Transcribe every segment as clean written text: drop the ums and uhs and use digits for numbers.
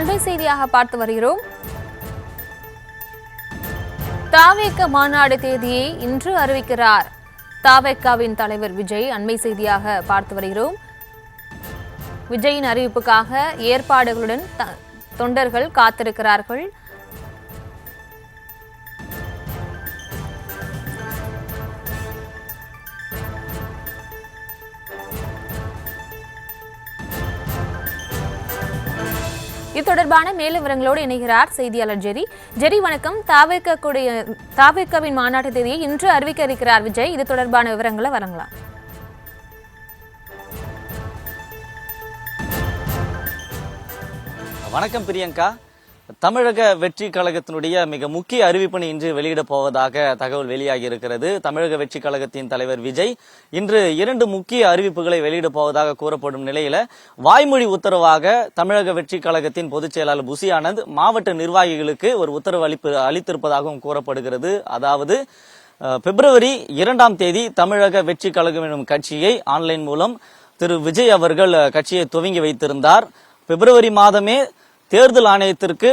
அண்மை செய்தியாக பார்த்து வருகிறோம். தாவேக மாநாடு தேதியை இன்று அறிவிக்கிறார் தாவேகாவின் தலைவர் விஜய். அண்மை செய்தியாக பார்த்து வருகிறோம். விஜயின் அறிவிப்புக்காக ஏற்பாடுகளுடன் தொண்டர்கள் காத்திருக்கிறார்கள். இது தொடர்பான மேலும் விவரங்களோடு இணைகிறார் செய்தியாளர் ஜெரி. ஜெரி, வணக்கம். தாவேகாவின் மாநாட்டு தேதியை இன்று அறிவிக்க இருக்கிறார் விஜய். இது தொடர்பான விவரங்களை வழங்கலாம். வணக்கம் பிரியங்கா. தமிழக வெற்றி கழகத்தினுடைய மிக முக்கிய அறிவிப்பினை இன்று வெளியிட போவதாக தகவல் வெளியாகி இருக்கிறது. தமிழக வெற்றி கழகத்தின் தலைவர் விஜய் இன்று 2 முக்கிய அறிவிப்புகளை வெளியிட போவதாக கூறப்படும் நிலையில வாய்மொழி உத்தரவாக தமிழக வெற்றி கழகத்தின் பொதுச் செயலாளர் புசி ஆனந்த் மாவட்ட நிர்வாகிகளுக்கு ஒரு உத்தரவு அளித்திருப்பதாகவும் கூறப்படுகிறது. அதாவது பிப்ரவரி 2ஆம் தேதி தமிழக வெற்றி கழகம் எனும் கட்சியை ஆன்லைன் மூலம் திரு விஜய் அவர்கள் கட்சியை துவங்கி வைத்திருந்தார். பிப்ரவரி மாதமே தேர்தல் ஆணையத்திற்கு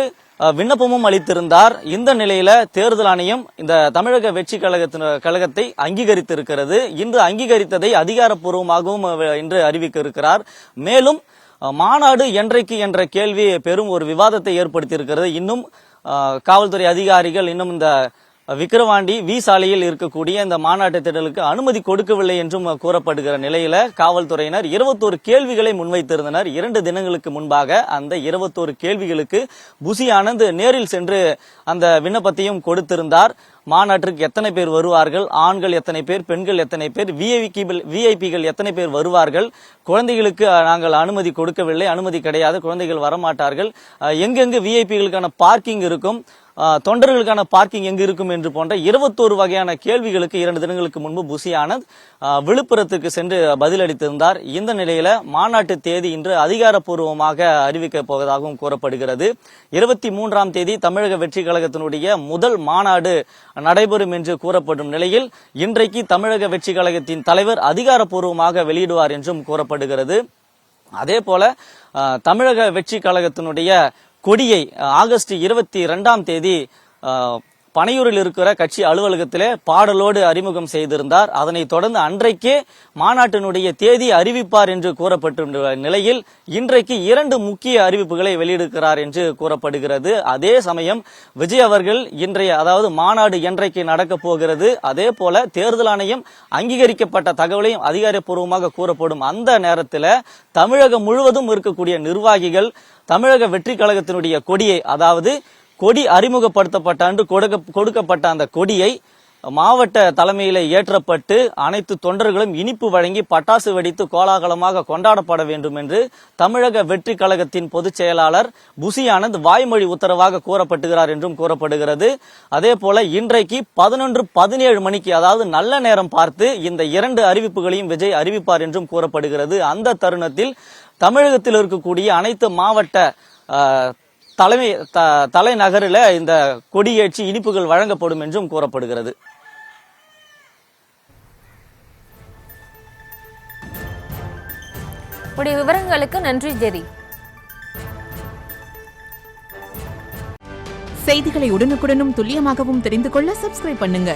விண்ணப்பமும் அளித்திருந்தார். இந்த நிலையில தேர்தல் ஆணையம் இந்த தமிழக வெற்றி கழகத்தை அங்கீகரித்திருக்கிறது. இன்று அங்கீகரித்ததை அதிகாரப்பூர்வமாகவும் இன்று அறிவிக்க இருக்கிறார். மேலும் மாநாடு என்றைக்கு என்ற கேள்வி பெரும் ஒரு விவாதத்தை ஏற்படுத்தியிருக்கிறது. இன்னும் காவல்துறை அதிகாரிகள் இன்னும் இந்த விக்கிரவாண்டி வி சாலையில் இருக்கக்கூடிய இந்த மாநாட்டு திடலுக்கு அனுமதி கொடுக்கவில்லை என்றும் கூறப்படுகிற நிலையில காவல்துறையினர் 21 கேள்விகளை முன்வைத்திருந்தனர். 2 தினங்களுக்கு முன்பாக அந்த 21 கேள்விகளுக்கு புசி ஆனந்த் நேரில் சென்று அந்த விண்ணப்பத்தையும் கொடுத்திருந்தார். மாநாட்டிற்கு எத்தனை பேர் வருவார்கள், ஆண்கள் எத்தனை பேர், பெண்கள் எத்தனை பேர், விஐபிகள் எத்தனை பேர் வருவார்கள், குழந்தைகளுக்கு நாங்கள் அனுமதி கொடுக்கவில்லை, அனுமதி கிடையாது, குழந்தைகள் வரமாட்டார்கள், எங்கெங்கு விஐபிகளுக்கான பார்க்கிங் இருக்கும், தொண்டர்களுக்கான பார்க்கிங் எங்கு இருக்கும் என்று போன்ற 21 வகையான கேள்விகளுக்கு 2 தினங்களுக்கு முன்பு புசி ஆனந்த் விழுப்புரத்துக்கு சென்று பதிலளித்திருந்தார். இந்த நிலையில மாநாட்டு தேதி இன்று அதிகாரப்பூர்வமாக அறிவிக்கப் போவதாகவும் கூறப்படுகிறது. 23ஆம் தேதி தமிழக வெற்றி கழகத்தினுடைய முதல் மாநாடு நடைபெறும் என்று கூறப்படும் நிலையில் இன்றைக்கு தமிழக வெற்றி கழகத்தின் தலைவர் அதிகாரப்பூர்வமாக வெளியிடுவார் என்றும் கூறப்படுகிறது. அதே போல தமிழக வெற்றி கழகத்தினுடைய கொடியை ஆகஸ்ட் 22ஆம் தேதி பனையூரில் இருக்கிற கட்சி அலுவலகத்திலே பாடலோடு அறிமுகம் செய்திருந்தார். அதனைத் தொடர்ந்து அன்றைக்கே மாநாட்டினுடைய தேதி அறிவிப்பார் என்று கூறப்பட்டுள்ள நிலையில் இன்றைக்கு 2 முக்கிய அறிவிப்புகளை வெளியிடுகிறார் என்று கூறப்படுகிறது. அதே சமயம் விஜய் அவர்கள் அதாவது மாநாடு என்றைக்கு நடக்கப் போகிறது, அதே போல தேர்தல் ஆணையம் அங்கீகரிக்கப்பட்ட தகவலையும் அதிகாரப்பூர்வமாக கூறப்படும் அந்த நேரத்தில் தமிழகம் முழுவதும் இருக்கக்கூடிய நிர்வாகிகள் தமிழக வெற்றி கழகத்தினுடைய கொடியை, அதாவது கொடி அறிமுகப்படுத்தப்பட்ட அன்று கொடுக்கப்பட்ட அந்த கொடியை மாவட்ட தலைமையில ஏற்றப்பட்டு அனைத்து தொண்டர்களும் இனிப்பு வழங்கி பட்டாசு வெடித்து கோலாகலமாக கொண்டாடப்பட வேண்டும் என்று தமிழக வெற்றி கழகத்தின் பொதுச் செயலாளர் புசி ஆனந்த் வாய்மொழி உத்தரவாக கூறப்பட்டுகிறார் என்றும் கூறப்படுகிறது. அதே போல இன்றைக்கு 11:17 மணிக்கு, அதாவது நல்ல நேரம் பார்த்து இந்த 2 அறிவிப்புகளையும் விஜய் அறிவிப்பார் என்றும் கூறப்படுகிறது. அந்த தருணத்தில் தமிழகத்தில் இருக்கக்கூடிய அனைத்து மாவட்ட தலைநகரில் இந்த கொடியேற்றி இனிப்புகள் வழங்கப்படும் என்றும் கூறப்படுகிறது. விவரங்களுக்கு நன்றி ஜெரி. செய்திகளை உடனுக்குடனும் துல்லியமாகவும் தெரிந்து கொள்ள சப்ஸ்கிரைப் பண்ணுங்க.